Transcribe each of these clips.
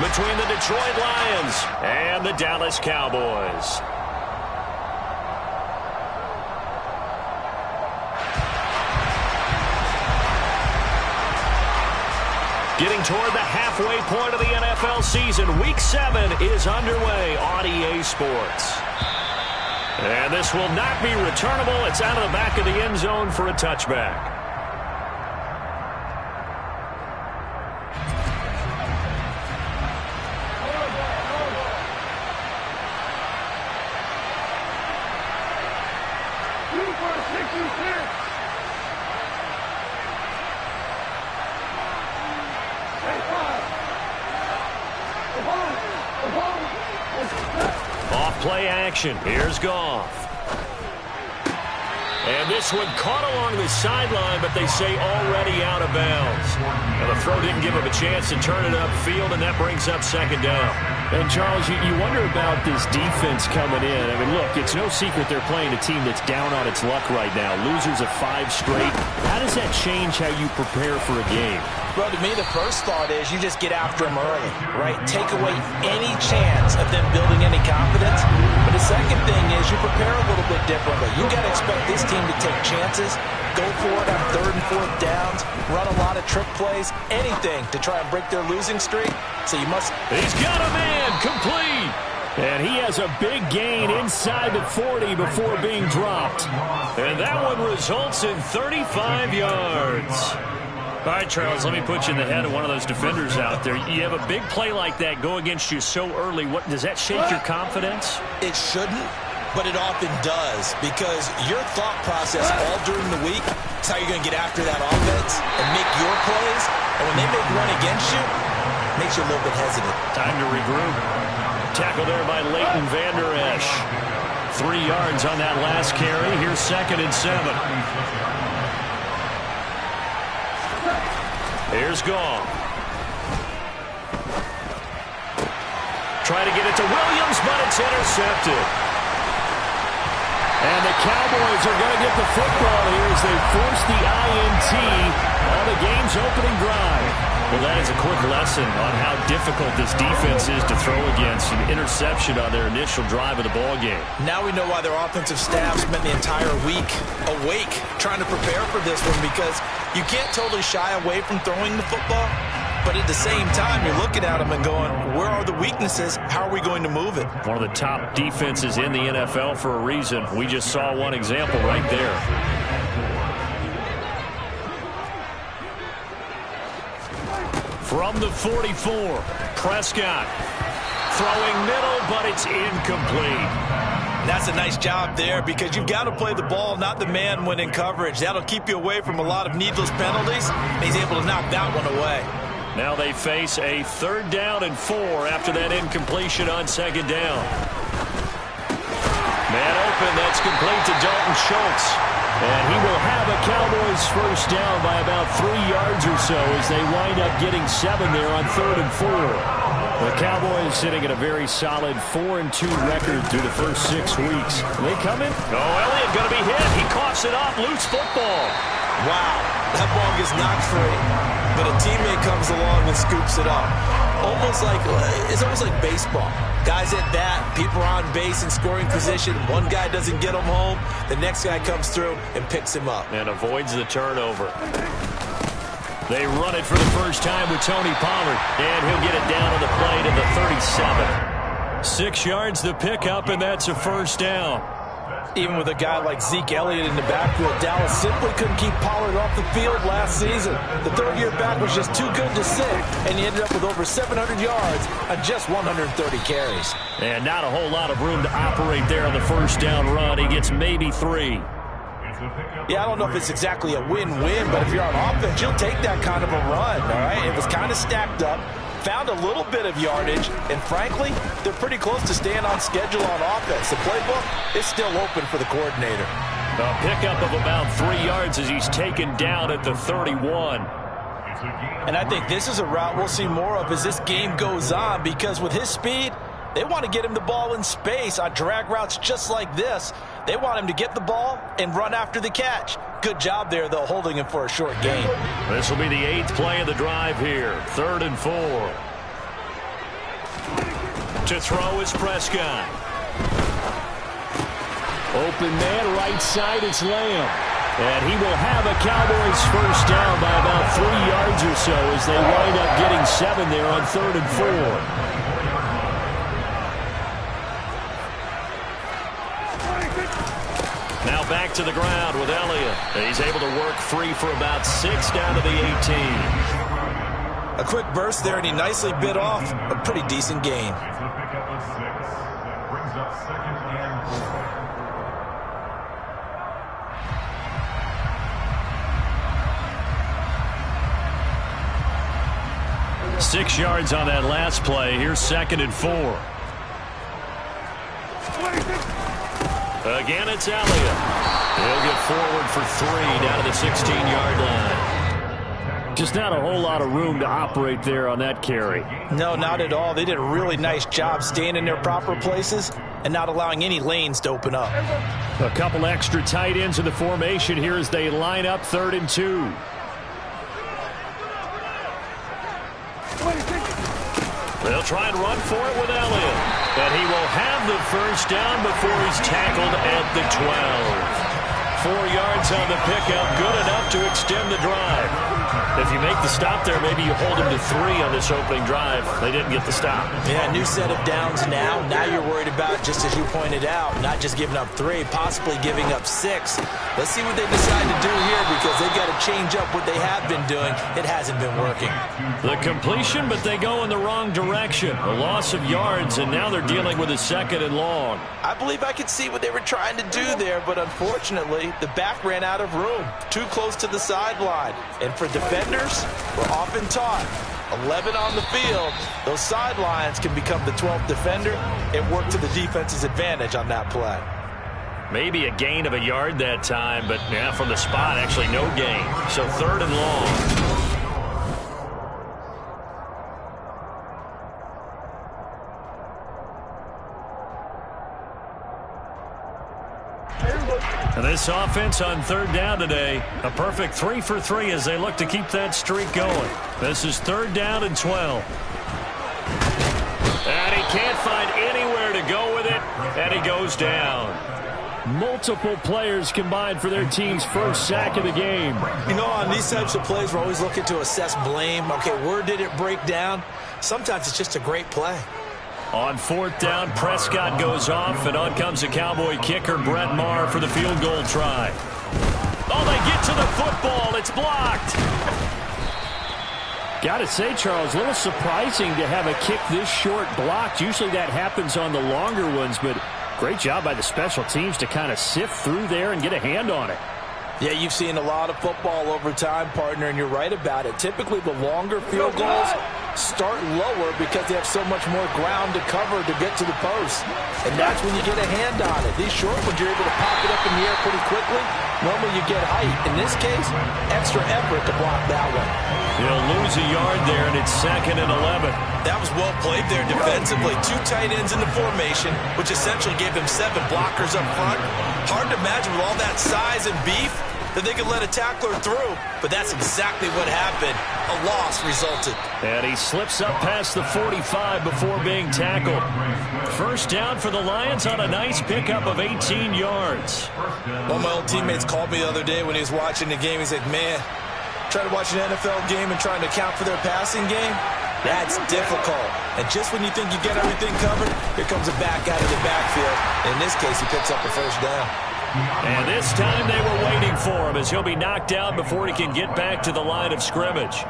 between the Detroit Lions and the Dallas Cowboys. Getting toward the halfway point of the NFL season, Week 7 is underway on EA Sports. And this will not be returnable. It's out of the back of the end zone for a touchback. Play action. Here's Goff. And this one caught along the sideline, but they say already out of bounds. And the throw didn't give him a chance to turn it upfield, and that brings up second down. And, Charles, you wonder about this defense coming in. I mean, look, it's no secret they're playing a team that's down on its luck right now. Losers of 5 straight. How does that change how you prepare for a game? Well, to me, the first thought is you just get after them early, right? Take away any chance of them building any confidence. But the second thing is you prepare a little bit differently. You got to expect this team to take chances, go for it on 3rd and 4th downs, run a lot of trick plays, anything to try and break their losing streak. So you must... He's got a man, complete. And he has a big gain inside the 40 before being dropped. And that one results in 35 yards. All right, Charles, let me put you in the head of one of those defenders out there. You have a big play like that go against you so early. What does that shake your confidence? It shouldn't, but it often does, because your thought process all during the week is how you're going to get after that offense and make your plays. And when they make one against you, it makes you a little bit hesitant. Time to regroup. Tackle there by Leighton Vander Esch. 3 yards on that last carry. Here's 2nd and 7. Here's Goff. Try to get it to Williams, but it's intercepted. And the Cowboys are going to get the football here as they force the INT on the game's opening drive. Well, that is a quick lesson on how difficult this defense is to throw against. An interception on their initial drive of the ball game. Now we know why their offensive staff spent the entire week awake trying to prepare for this one, because you can't totally shy away from throwing the football, but at the same time you're looking at them and going, where are the weaknesses? How are we going to move it? One of the top defenses in the NFL for a reason. We just saw one example right there. From the 44, Prescott throwing middle, but it's incomplete. That's a nice job there, because you've got to play the ball, not the man when in coverage. That'll keep you away from a lot of needless penalties, and he's able to knock that one away. Now they face a 3rd down and 4 after that incompletion on 2nd down. Man open, that's complete to Dalton Schultz. And he will have a Cowboys first down by about 3 yards or so as they wind up getting 7 there on 3rd and 4. The Cowboys sitting at a very solid 4-2 record through the first 6 weeks. Are they coming? Oh, Elliott going to be hit. He coughs it up. Loose football. Wow, that ball gets knocked free, but a teammate comes along and scoops it up. It's almost like baseball. Guys at bat, people are on base in scoring position. One guy doesn't get him home. The next guy comes through and picks him up. And avoids the turnover. They run it for the first time with Tony Pollard. And he'll get it down on the play to the 37. 6 yards the pickup, and that's a first down. Even with a guy like Zeke Elliott in the backfield, Dallas simply couldn't keep Pollard off the field last season. The 3rd-year back was just too good to sit, and he ended up with over 700 yards on just 130 carries. And not a whole lot of room to operate there on the first down run. He gets maybe 3. Yeah, I don't know if it's exactly a win-win, but if you're on offense, you'll take that kind of a run, all right? It was kind of stacked up, found a little bit of yardage, and frankly, they're pretty close to staying on schedule on offense. The playbook is still open for the coordinator. A pickup of about 3 yards as he's taken down at the 31. And I think this is a route we'll see more of as this game goes on, because with his speed, they want to get him the ball in space on drag routes just like this. They want him to get the ball and run after the catch. Good job there, though, holding him for a short gain. This will be the 8th play of the drive here. 3rd and 4. To throw is Prescott. Open man, right side, it's Lamb. And he will have a Cowboys first down by about 3 yards or so as they wind up getting 7 there on 3rd and 4. Now back to the ground with Elliott. He's able to work free for about 6 down to the 18. A quick burst there, and he nicely bit off a pretty decent gain. Brings up 2nd and 6 yards on that last play. Here's 2nd and 4. Again, it's Elliott. He'll get forward for 3 down to the 16-yard line. Just not a whole lot of room to operate there on that carry. No, not at all. They did a really nice job staying in their proper places and not allowing any lanes to open up. A couple extra tight ends in the formation here as they line up 3rd and 2. They'll try and run for it with Elliott. And he will have the first down before he's tackled at the 12. 4 yards on the pickup, good enough to extend the drive. If you make the stop there, maybe you hold him to 3 on this opening drive. They didn't get the stop. Yeah, new set of downs now. Now you're worried about, just as you pointed out, not just giving up 3, possibly giving up 6. Let's see what they decide to do here because they've got to change up what they have been doing. It hasn't been working. The completion, but they go in the wrong direction. A loss of yards, and now they're dealing with a 2nd and long. I believe I could see what they were trying to do there, but unfortunately, the back ran out of room. Too close to the sideline. And for defenders, we're often taught 11 on the field, those sidelines can become the 12th defender and work to the defense's advantage on that play. Maybe a gain of a yard that time, but yeah, from the spot, actually no gain. So 3rd and long. And this offense on 3rd down today, a perfect 3 for 3 as they look to keep that streak going. This is 3rd down and 12. And he can't find anywhere to go with it, and he goes down. Multiple players combined for their team's first sack of the game. You know, on these types of plays, we're always looking to assess blame. Okay, where did it break down? Sometimes it's just a great play. On 4th down, Prescott goes off, and on comes the Cowboy kicker, Brett Maher, for the field goal try. Oh, they get to the football. It's blocked. Got to say, Charles, a little surprising to have a kick this short blocked. Usually that happens on the longer ones, but great job by the special teams to kind of sift through there and get a hand on it. Yeah, you've seen a lot of football over time, partner, and you're right about it. Typically, the longer field goals start lower because they have so much more ground to cover to get to the post. And that's when you get a hand on it. These short ones, you're able to pop it up in the air pretty quickly. Normally, you get height. In this case, extra effort to block that one. He'll lose a yard there, and it's 2nd and 11. That was well played there defensively. 2 tight ends in the formation, which essentially gave them 7 blockers up front. Hard to imagine with all that size and beef that they could let a tackler through, but that's exactly what happened. A loss resulted. And he slips up past the 45 before being tackled. First down for the Lions on a nice pickup of 18 yards. One of my old teammates called me the other day when he was watching the game. He's like, man, trying to watch an NFL game and trying to account for their passing game, that's difficult. And just when you think you get everything covered, here comes a back out of the backfield. In this case, he picks up the first down. And this time they were waiting for him as he'll be knocked down before he can get back to the line of scrimmage.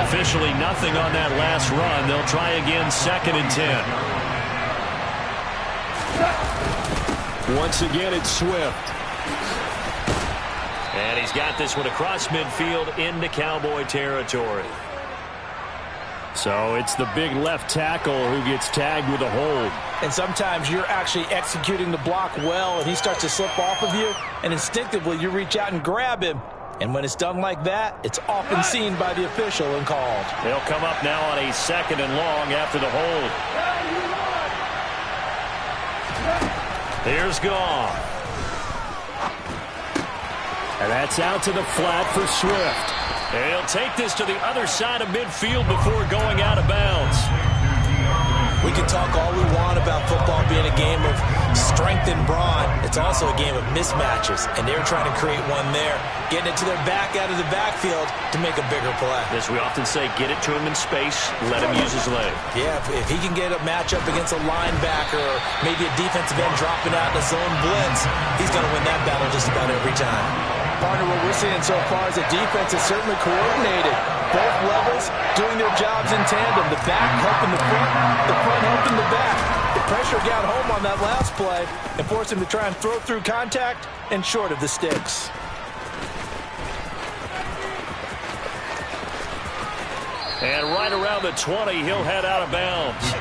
Officially nothing on that last run. They'll try again, 2nd and 10. Once again, it's Swift. And he's got this one across midfield into Cowboy territory. So it's the big left tackle who gets tagged with a hold. And sometimes you're actually executing the block well, and he starts to slip off of you, and instinctively you reach out and grab him. And when it's done like that, it's often seen by the official and called. They'll come up now on a 2nd and long after the hold. Here's Goff. And that's out to the flat for Swift. He'll take this to the other side of midfield before going out of bounds. can talk all we want about football being a game of strength and brawn. It's also a game of mismatches, and they're trying to create one there, getting it to their back out of the backfield to make a bigger play. As we often say, get it to him in space, let him use his leg. Yeah, if he can get a matchup against a linebacker or maybe a defensive end dropping out in a zone blitz, he's going to win that battle just about every time. Partner, what we're seeing so far is the defense is certainly coordinated. Both levels doing their jobs in tandem. The back helping the front helping the back. The pressure got home on that last play and forced him to try and throw through contact and short of the sticks. And right around the 20, he'll head out of bounds.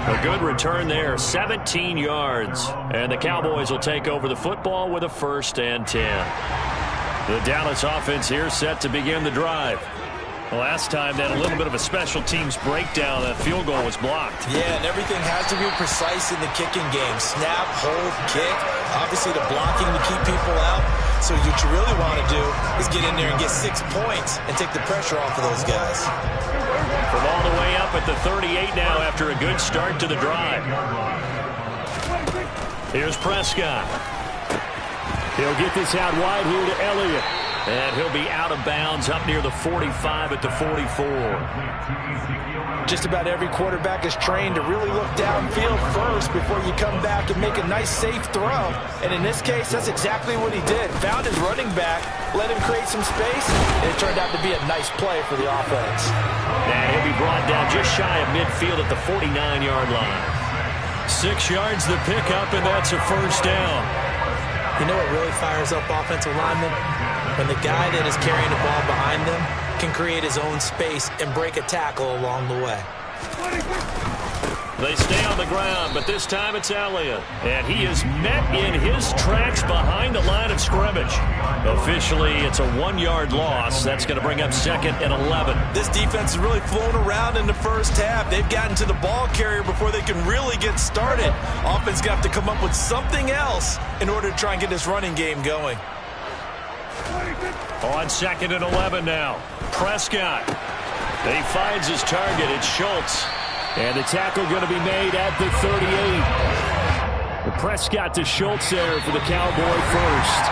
A good return there, 17 yards. And the Cowboys will take over the football with a 1st and 10. The Dallas offense here set to begin the drive. Last time, they had a little bit of a special teams breakdown. That field goal was blocked. Yeah, and everything has to be precise in the kicking game. Snap, hold, kick. Obviously, the blocking to keep people out. So what you really want to do is get in there and get 6 points and take the pressure off of those guys. From all the way up at the 38 now after a good start to the drive. Here's Prescott. He'll get this out wide here to Elliott. And he'll be out of bounds up near the 45 at the 44. Just about every quarterback is trained to really look downfield first before you come back and make a nice, safe throw. And in this case, that's exactly what he did. Found his running back, let him create some space, and it turned out to be a nice play for the offense. And he'll be brought down just shy of midfield at the 49-yard line. 6 yards the pickup, and that's a 1st down. You know what really fires up offensive linemen? When the guy that is carrying the ball behind them can create his own space and break a tackle along the way. They stay on the ground, but this time it's Elliott. And he is met in his tracks behind the line of scrimmage. Officially, it's a 1-yard loss. That's going to bring up 2nd and 11. This defense has really flown around in the first half. They've gotten to the ball carrier before they can really get started. Offense got to come up with something else in order to try and get this running game going. On 2nd and 11 now. Prescott. He finds his target. It's Schultz. And the tackle going to be made at the 38. The Prescott to Schultz there for the Cowboy first.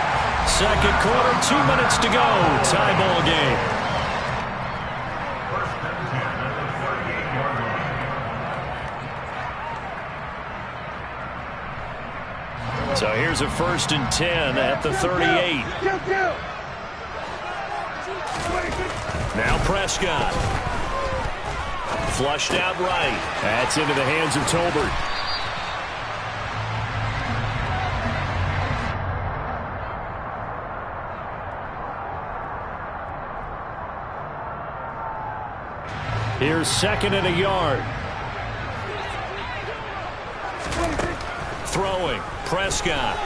2nd quarter, 2 minutes to go. Tie ball game. So here's a 1st and 10 at the 38. Now Prescott. Flushed out right. That's into the hands of Tolbert. Here's 2nd and a yard. Throwing. Prescott.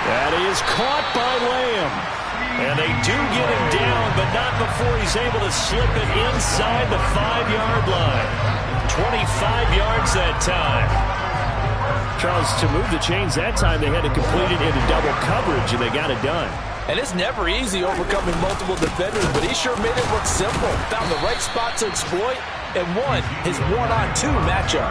That is caught by Lamb. And they do get him down, but not before he's able to slip it inside the 5-yard line. 25 yards that time. Charles, to move the chains that time, they had to complete it into double coverage, and they got it done. And it's never easy overcoming multiple defenders, but he sure made it look simple. Found the right spot to exploit and won his 1-on-2 matchup.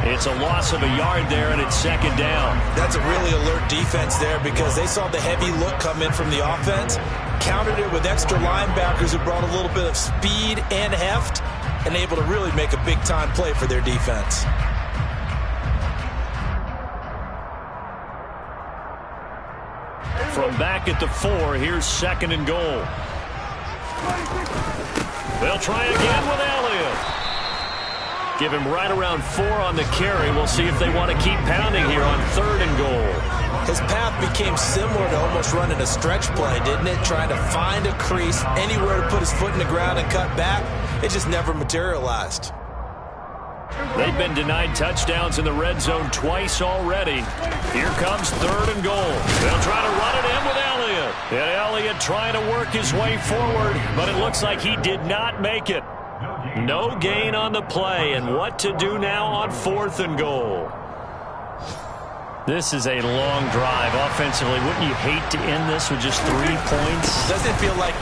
It's a loss of a yard there, and it's 2nd down. That's a really alert defense there because they saw the heavy look come in from the offense, countered it with extra linebackers who brought a little bit of speed and heft, and able to really make a big-time play for their defense. From back at the 4, here's 2nd and goal. They'll try again with Elliott. Give him right around 4 on the carry. We'll see if they want to keep pounding here on 3rd and goal. His path became similar to almost running a stretch play, didn't it? Trying to find a crease, anywhere to put his foot in the ground and cut back. It just never materialized. They've been denied touchdowns in the red zone twice already. Here comes 3rd and goal. They'll try to run it in with Elliott. And Elliott trying to work his way forward, but it looks like he did not make it. No gain on the play, and what to do now on 4th and goal. This is a long drive offensively. Wouldn't you hate to end this with just 3 points? Doesn't feel like...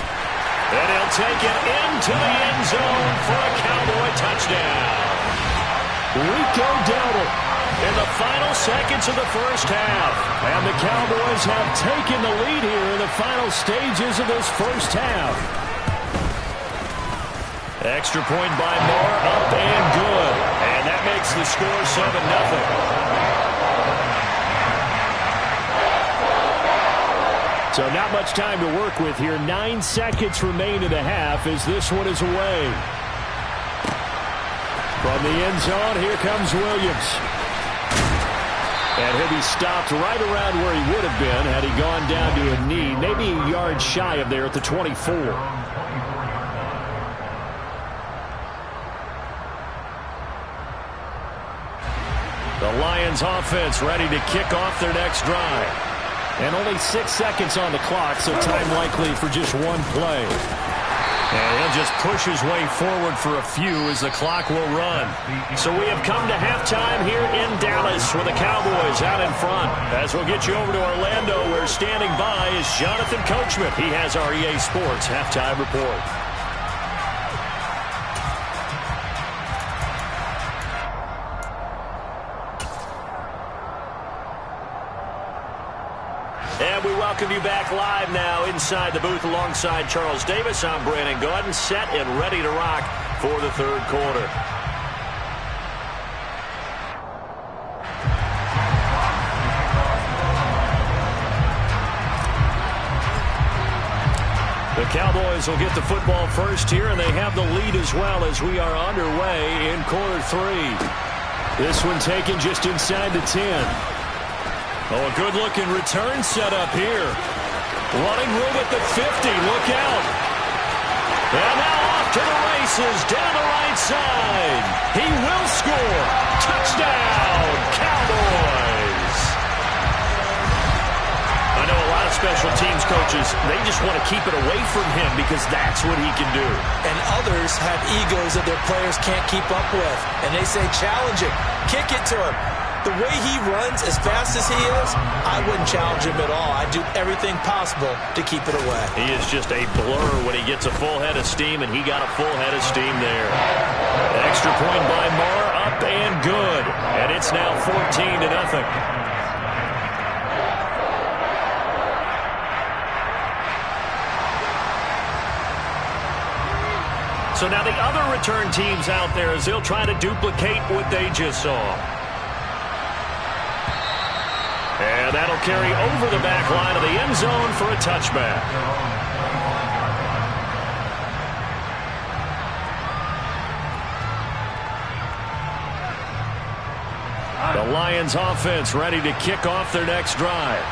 And he'll take it into the end zone for a Cowboy touchdown. Rico Dowdle in the final seconds of the first half. And the Cowboys have taken the lead here in the final stages of this first half. Extra point by Moore, up and good. And that makes the score 7-0. So not much time to work with here. 9 seconds remain in the half as this one is away. From the end zone, here comes Williams. And he'll be stopped right around where he would have been had he gone down to a knee, maybe a yard shy of there at the 24. The Lions offense ready to kick off their next drive. And only 6 seconds on the clock, so time likely for just one play. And he'll just push his way forward for a few as the clock will run. So we have come to halftime here in Dallas with the Cowboys out in front. As we'll get you over to Orlando, where standing by is Jonathan Coachman. He has our EA Sports halftime report. And we welcome you back live now inside the booth alongside Charles Davis. I'm Brandon Gaudin, set and ready to rock for the third quarter. The Cowboys will get the football first here, and they have the lead as well as we are underway in quarter 3. This one taken just inside the 10. Oh, a good-looking return set up here. Running room at the 50. Look out. And now off to the races down the right side. He will score. Touchdown, Cowboys. I know a lot of special teams coaches, they just want to keep it away from him because that's what he can do. And others have egos that their players can't keep up with. And they say, challenge it. Kick it to him. The way he runs, as fast as he is, I wouldn't challenge him at all. I'd do everything possible to keep it away. He is just a blur when he gets a full head of steam, and he got a full head of steam there. Extra point by Moore, up and good. And it's now 14-0. So now the other return teams out there as they'll try to duplicate what they just saw. And that'll carry over the back line of the end zone for a touchback. The Lions offense ready to kick off their next drive.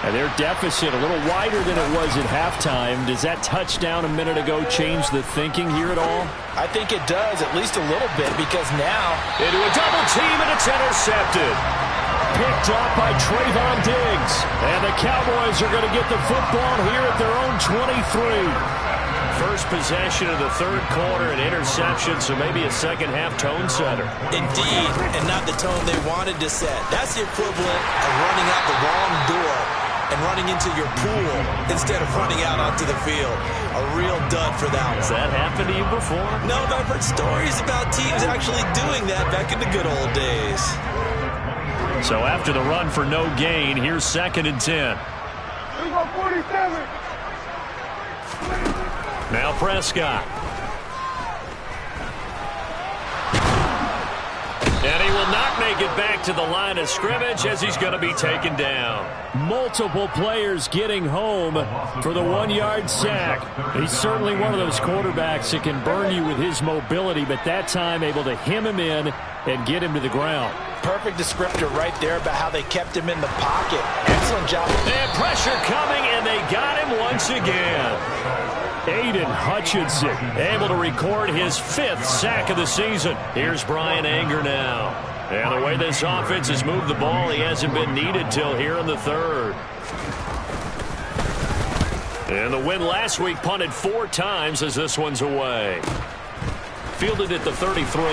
And their deficit a little wider than it was at halftime. Does that touchdown a minute ago change the thinking here at all? I think it does, at least a little bit, because now into a double team, and it's intercepted. Picked up by Trayvon Diggs. And the Cowboys are going to get the football here at their own 23. First possession of the third quarter, an interception, so maybe a second-half tone setter. Indeed, and not the tone they wanted to set. That's the equivalent of running out the wrong door and running into your pool instead of running out onto the field. A real dud for that one. Has that happened to you before? No, but I've heard stories about teams actually doing that back in the good old days. So after the run for no gain, here's 2nd and 10. Now Prescott. And he will not make it back to the line of scrimmage as he's going to be taken down. Multiple players getting home for the 1-yard sack. He's certainly one of those quarterbacks that can burn you with his mobility, but that time able to hem him in and get him to the ground. Perfect descriptor right there about how they kept him in the pocket. Excellent job. And pressure coming, and they got him once again. Aiden Hutchinson able to record his 5th sack of the season. Here's Brian Anger now. And the way this offense has moved the ball, he hasn't been needed till here in the 3rd. And the win last week punted 4 times as this one's away. Fielded at the 33.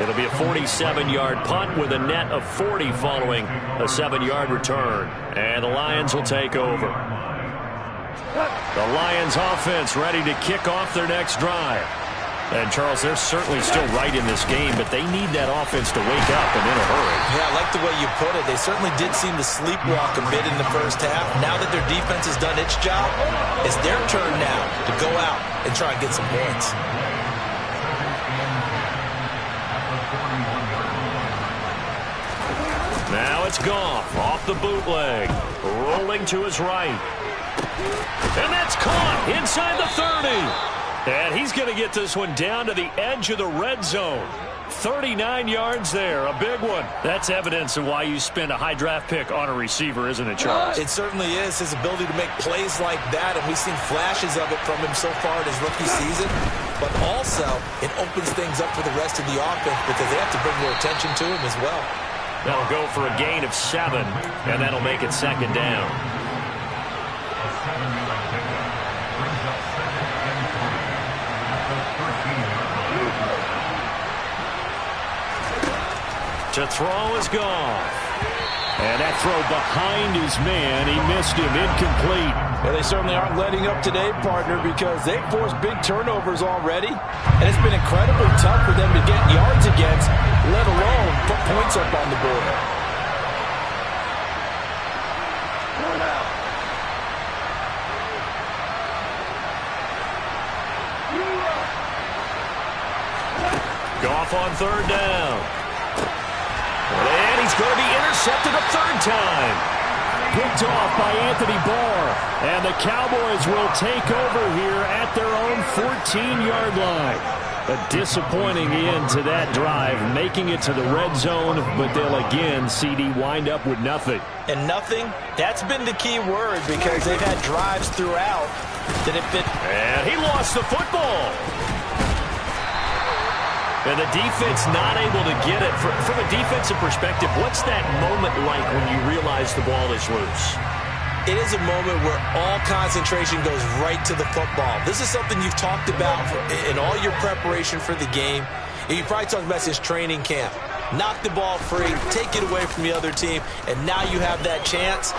It'll be a 47-yard punt with a net of 40 following a 7-yard return. And the Lions will take over. The Lions offense ready to kick off their next drive. And, Charles, they're certainly still right in this game, but they need that offense to wake up and in a hurry. Yeah, I like the way you put it. They certainly did seem to sleepwalk a bit in the first half. Now that their defense has done its job, it's their turn now to go out and try and get some points. Now it's Goff off the bootleg, rolling to his right. And that's caught inside the 30. And he's going to get this one down to the edge of the red zone. 39 yards there, a big one. That's evidence of why you spend a high draft pick on a receiver, isn't it, Charles? It certainly is, his ability to make plays like that, and we've seen flashes of it from him so far in his rookie season. But also, it opens things up for the rest of the offense because they have to bring more attention to him as well. That'll go for a gain of 7, and that'll make it second down. To throw is Goff. And that throw behind his man, he missed him, incomplete. Yeah, they certainly aren't letting up today, partner, because they've forced big turnovers already. And it's been incredibly tough for them to get yards against, let alone put points up on the board. Goff on third down. And he's going to be intercepted a third time. Picked off by Anthony Barr. And the Cowboys will take over here at their own 14-yard line. A disappointing end to that drive, making it to the red zone, but they'll again, CD, wind up with nothing. And nothing, that's been the key word because they've had drives throughout that have been... And he lost the football. And the defense not able to get it. From a defensive perspective, what's that moment like when you realize the ball is loose? It is a moment where all concentration goes right to the football. This is something you've talked about in all your preparation for the game. And you probably talked about since training camp. Knock the ball free, take it away from the other team, and now you have that chance.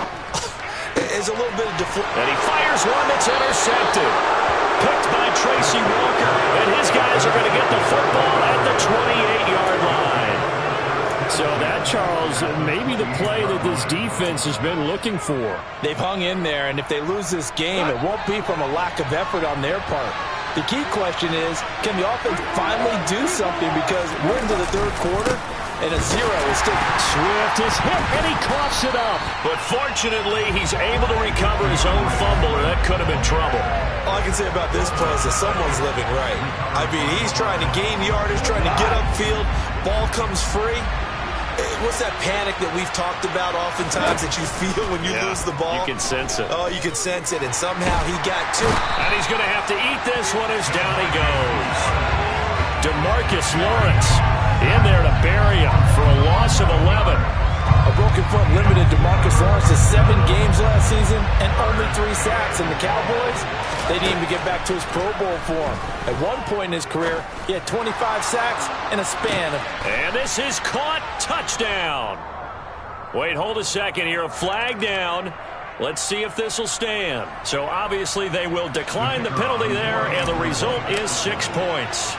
It's a little bit of And he fires one that's intercepted. Picked by Tracy Walker, and his guys are going to get the football at the 28-yard line. So that, Charles, maybe the play that this defense has been looking for. They've hung in there, and if they lose this game, it won't be from a lack of effort on their part. The key question is, can the offense finally do something? Because we're into the third quarter, and a 0 is still... Swift is hit, and he coughs it up. But fortunately, he's able to recover his own fumble, or that could have been trouble. All I can say about this play is that someone's living right. I mean, he's trying to gain yardage, trying to get upfield. Ball comes free. What's that panic that we've talked about oftentimes that you feel when you lose the ball? You can sense it. Oh, you can sense it, and somehow he got to. And he's going to have to eat this one as down he goes. DeMarcus Lawrence in there to bury him for a loss of 11. A broken foot limited DeMarcus Lawrence to 7 games last season and only 3 sacks. And the Cowboys, they didn't even get back to his Pro Bowl form. At one point in his career, he had 25 sacks in a span of... And this is caught. Touchdown. Wait, hold a second here. A flag down. Let's see if this will stand. So obviously they will decline the penalty there, and the result is 6 points.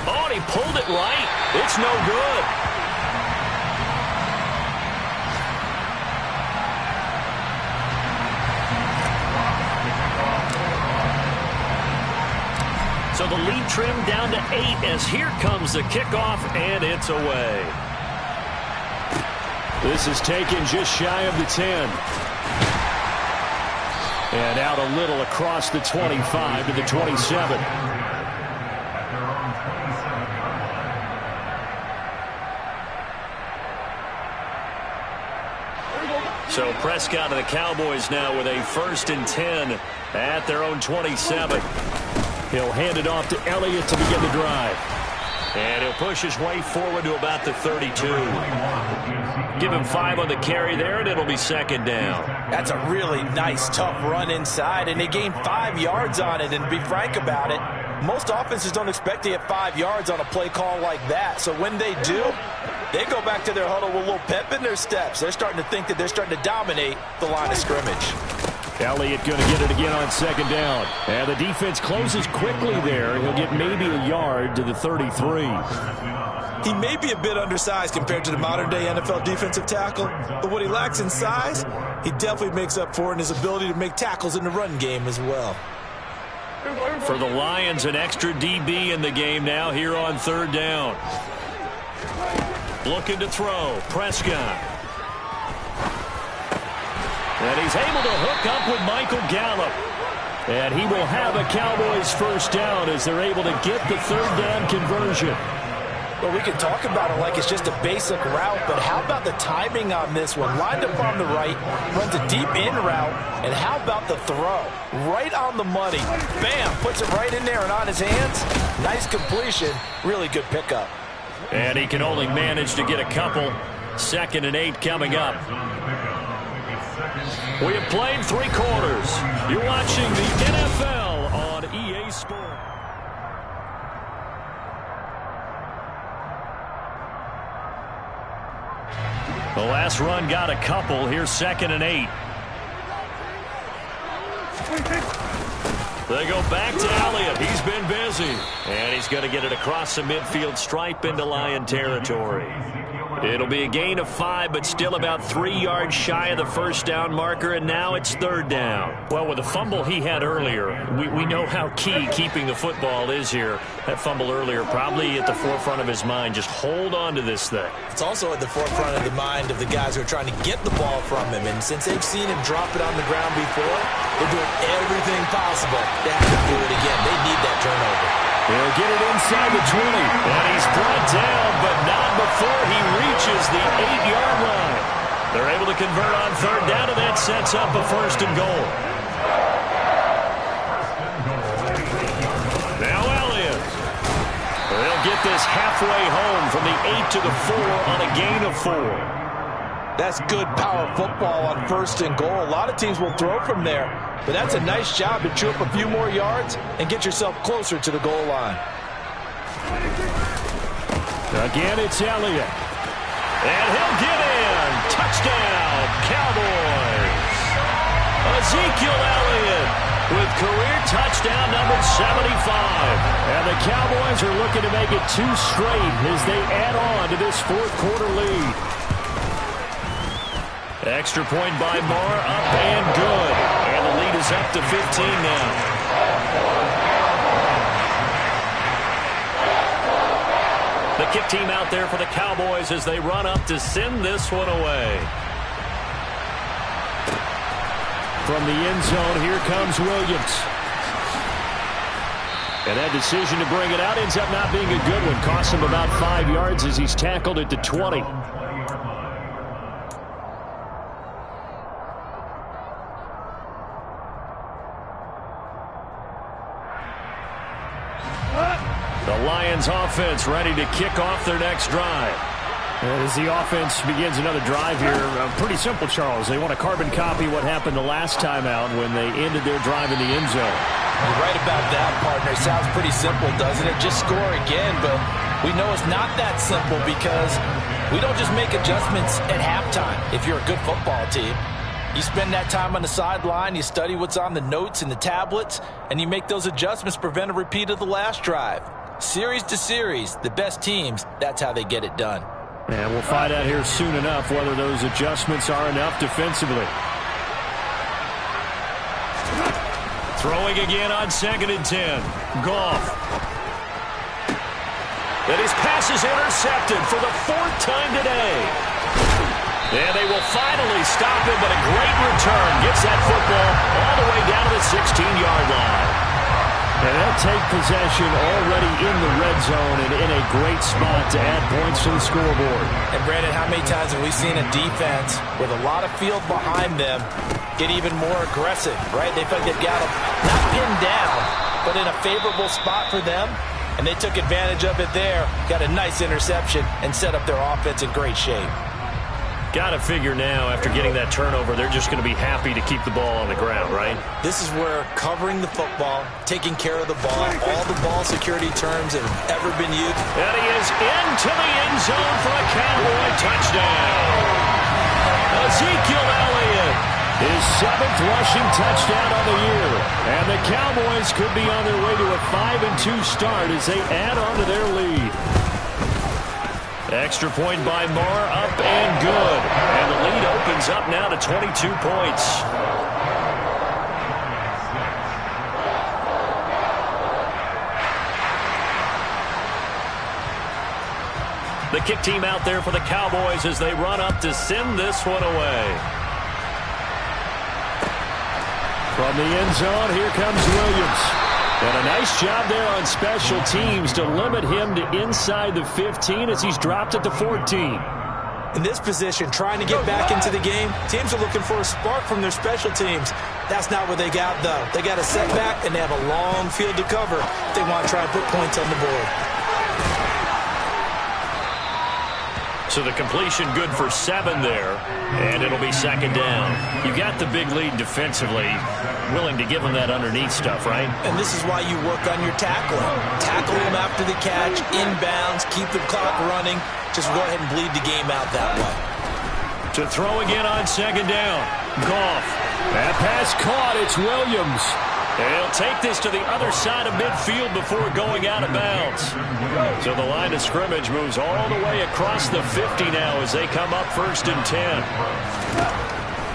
Oh, and he pulled it right. It's no good. So the lead trimmed down to 8 as here comes the kickoff, and it's away. This is taken just shy of the 10. And out a little across the 25 to the 27. So Prescott and the Cowboys now with a 1st and 10 at their own 27. He'll hand it off to Elliott to begin the drive. And he'll push his way forward to about the 32. Give him 5 on the carry there, and it'll be 2nd down. That's a really nice, tough run inside, and they gained 5 yards on it. And to be frank about it, most offenses don't expect to get 5 yards on a play call like that. So when they do, they go back to their huddle with a little pep in their steps. They're starting to think that they're starting to dominate the line of scrimmage. Elliott going to get it again on second down. And the defense closes quickly there. He'll get maybe a yard to the 33. He may be a bit undersized compared to the modern-day NFL defensive tackle, but what he lacks in size, he definitely makes up for in his ability to make tackles in the run game as well. For the Lions, an extra DB in the game now here on third down. Looking to throw. Prescott. And he's able to hook up with Michael Gallup. And he will have a Cowboys first down as they're able to get the third down conversion. Well, we can talk about it like it's just a basic route, but how about the timing on this one? Lined up on the right, runs a deep in route, and how about the throw? Right on the money. Bam, puts it right in there and on his hands. Nice completion. Really good pickup. And he can only manage to get a couple. 2nd and 8 coming up. We have played 3 quarters. You're watching the NFL on EA Sports. The last run got a couple. Here's 2nd and 8. They go back to Elliott. He's been busy. And he's going to get it across the midfield stripe into Lion territory. It'll be a gain of 5, but still about 3 yards shy of the first down marker, and now it's third down. Well, with the fumble he had earlier, we know how key keeping the football is here. That fumble earlier probably at the forefront of his mind. Just hold on to this thing. It's also at the forefront of the mind of the guys who are trying to get the ball from him, and since they've seen him drop it on the ground before, they're doing everything possible to have him do it again. They need that turnover. He'll get it inside the 20. And he's brought down, but not before he reaches the 8-yard line. They're able to convert on third down, and that sets up a 1st and goal. Now Elliott. They'll get this halfway home from the 8 to the 4 on a gain of 4. That's good power football on 1st and goal. A lot of teams will throw from there, but that's a nice job to chew up a few more yards and get yourself closer to the goal line. Again, it's Elliott. And he'll get in. Touchdown, Cowboys. Ezekiel Elliott with career touchdown number 75. And the Cowboys are looking to make it 2 straight as they add on to this 4th quarter lead. Extra point by Moore, up and good. And the lead is up to 15 now. The kick team out there for the Cowboys as they run up to send this one away. From the end zone, here comes Williams. And that decision to bring it out ends up not being a good one. Costs him about 5 yards as he's tackled at the 20. The Lions offense ready to kick off their next drive. As the offense begins another drive here, pretty simple, Charles. They want to carbon copy what happened the last time out when they ended their drive in the end zone. You're right about that, partner. Sounds pretty simple, doesn't it? Just score again, but we know it's not that simple because we don't just make adjustments at halftime if you're a good football team. You spend that time on the sideline, you study what's on the notes and the tablets, and you make those adjustments to prevent a repeat of the last drive. Series to series, the best teams, that's how they get it done. And we'll find out here soon enough whether those adjustments are enough defensively. Throwing again on 2nd and 10. Goff. And his pass is intercepted for the 4th time today. And they will finally stop him, but a great return gets that football all the way down to the 16-yard line. And they'll take possession already in the red zone and in a great spot to add points to the scoreboard. And Brandon, how many times have we seen a defense with a lot of field behind them get even more aggressive, right? They feel like they've got them not pinned down, but in a favorable spot for them. And they took advantage of it there, got a nice interception, and set up their offense in great shape. Got to figure now, after getting that turnover, they're just going to be happy to keep the ball on the ground, right? This is where covering the football, taking care of the ball, all the ball security terms have ever been used. And he is into the end zone for a Cowboy touchdown. Ezekiel Elliott His 7th rushing touchdown on the year. And the Cowboys could be on their way to a 5-2 start as they add on to their lead. Extra point by Marr, up and good. And the lead opens up now to 22 points. The kick team out there for the Cowboys as they run up to send this one away. From the end zone, here comes Williams. And a nice job there on special teams to limit him to inside the 15 as he's dropped at the 14. In this position, trying to get back into the game, teams are looking for a spark from their special teams. That's not what they got, though. They got a setback, and they have a long field to cover if they want to try and put points on the board. So the completion good for 7 there, and it'll be second down. You've got the big lead defensively, willing to give them that underneath stuff, right? And this is why you work on your tackling. Tackle them after the catch, inbounds, keep the clock running. Just go ahead and bleed the game out that way. To throw again on second down. Goff. That pass caught. It's Williams. And he'll take this to the other side of midfield before going out of bounds. So the line of scrimmage moves all the way across the 50 now as they come up 1st and 10.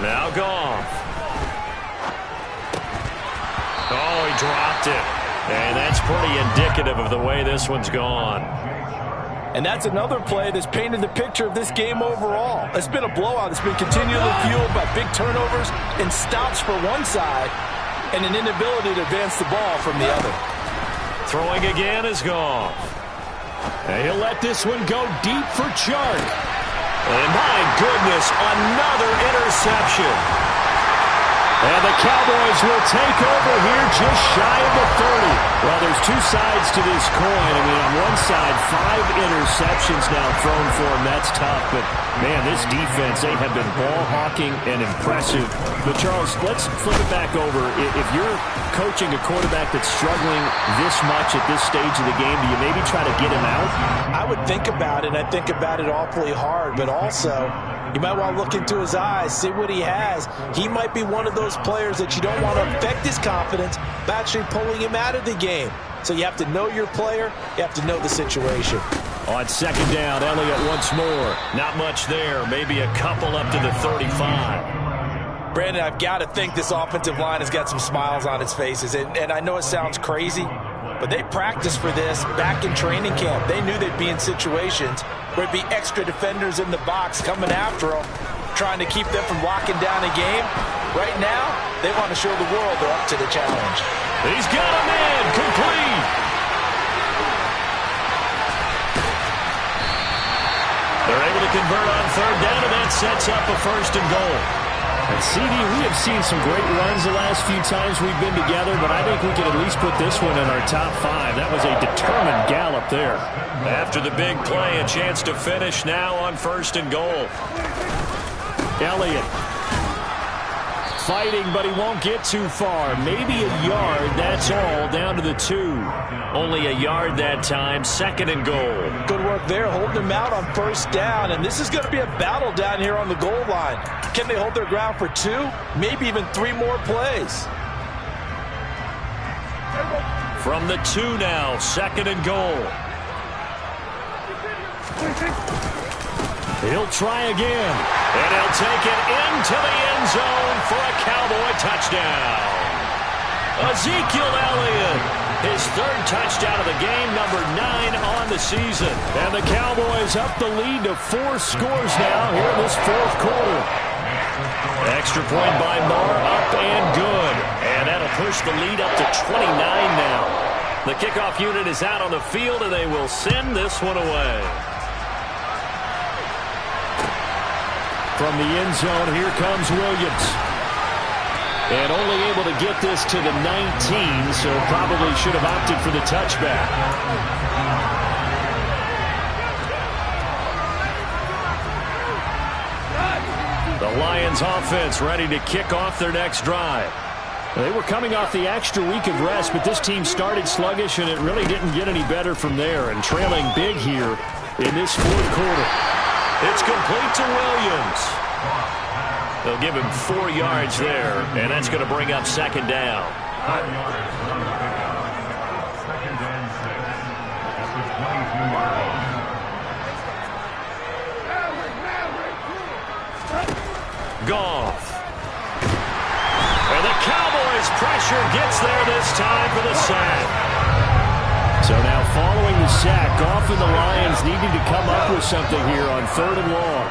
Now Goff. Oh, he dropped it. And that's pretty indicative of the way this one's gone. And that's another play that's painted the picture of this game overall. It's been a blowout. It's been continually fueled by big turnovers and stops for one side and an inability to advance the ball from the other. Throwing again is Goff. And he'll let this one go deep for Chark. And my goodness, another interception. And the Cowboys will take over here just shy of the 30. Well, there's two sides to this coin. I mean, on one side, 5 interceptions now thrown for him. That's tough. But, man, this defense, they have been ball hawking and impressive. But, Charles, let's flip it back over. If you're coaching a quarterback that's struggling this much at this stage of the game, do you maybe try to get him out? I would think about it. I think about it awfully hard. But also, you might want to look into his eyes, see what he has. He might be one of those players that you don't want to affect his confidence by actually pulling him out of the game. So you have to know your player. You have to know the situation. On second down, Elliott once more. Not much there. Maybe a couple up to the 35. Brandon, I've got to think this offensive line has got some smiles on its faces. And I know it sounds crazy, but they practiced for this back in training camp. They knew they'd be in situations where it'd be extra defenders in the box coming after them, trying to keep them from locking down a game. Right now, they want to show the world they're up to the challenge. He's got him in. Complete. They're able to convert on third down, and that sets up a 1st and goal. And CD, we have seen some great runs the last few times we've been together, but I think we can at least put this one in our top 5. That was a determined gallop there. After the big play, a chance to finish now on 1st and goal. Elliott fighting, but he won't get too far. Maybe a yard, that's all, down to the 2. Only a yard that time, 2nd and goal. Good work there, holding him out on 1st down, and this is going to be a battle down here on the goal line. Can they hold their ground for 2, maybe even 3 more plays? From the 2 now, 2nd and goal. He'll try again, and he'll take it into the end zone for a Cowboy touchdown. Ezekiel Elliott, his 3rd touchdown of the game, number 9 on the season. And the Cowboys up the lead to 4 scores now here in this 4th quarter. Extra point by Marr, up and good. And that'll push the lead up to 29 now. The kickoff unit is out on the field, and they will send this one away. From the end zone, here comes Williams. And only able to get this to the 19, so probably should have opted for the touchback. The Lions offense ready to kick off their next drive. They were coming off the extra week of rest, but this team started sluggish, and it really didn't get any better from there. And trailing big here in this 4th quarter. It's complete to Williams. They'll give him 4 yards there, and that's going to bring up second down. 5 yards. Second and 6 at the 22-yard line. Goff. And the Cowboys' pressure gets there this time for the sack. So now following the sack, Goff and the Lions needing to come up with something here on 3rd and long.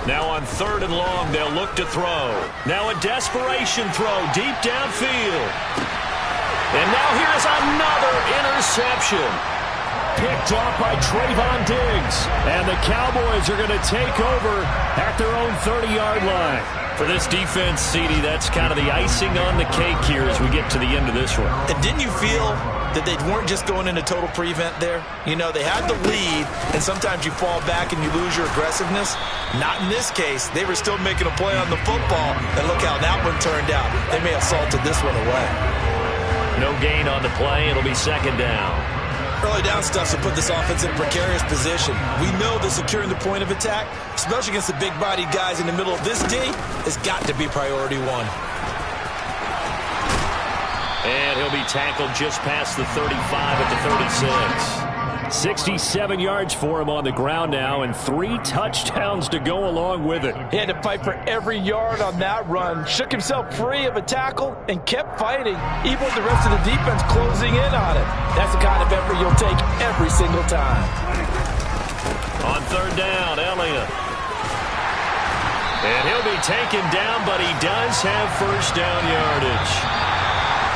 Now on 3rd and long, they'll look to throw. Now a desperation throw deep downfield. And now here's another interception. Picked off by Trayvon Diggs. And the Cowboys are going to take over at their own 30-yard line. For this defense, CD, that's kind of the icing on the cake here as we get to the end of this one. And didn't you feel that they weren't just going into total prevent there? You know, they had the lead, and sometimes you fall back and you lose your aggressiveness. Not in this case. They were still making a play on the football, and look how that one turned out. They may have salted this one away. No gain on the play. It'll be second down. Early down stuff to put this offense in a precarious position. We know that securing the point of attack, especially against the big-bodied guys in the middle of this D, has got to be priority one. And he'll be tackled just past the 35 at the 36. 67 yards for him on the ground now, and 3 touchdowns to go along with it. He had to fight for every yard on that run. Shook himself free of a tackle and kept fighting, even with the rest of the defense closing in on it. That's the kind of effort you'll take every single time. On 3rd down, Elliott. And he'll be taken down, but he does have first down yardage.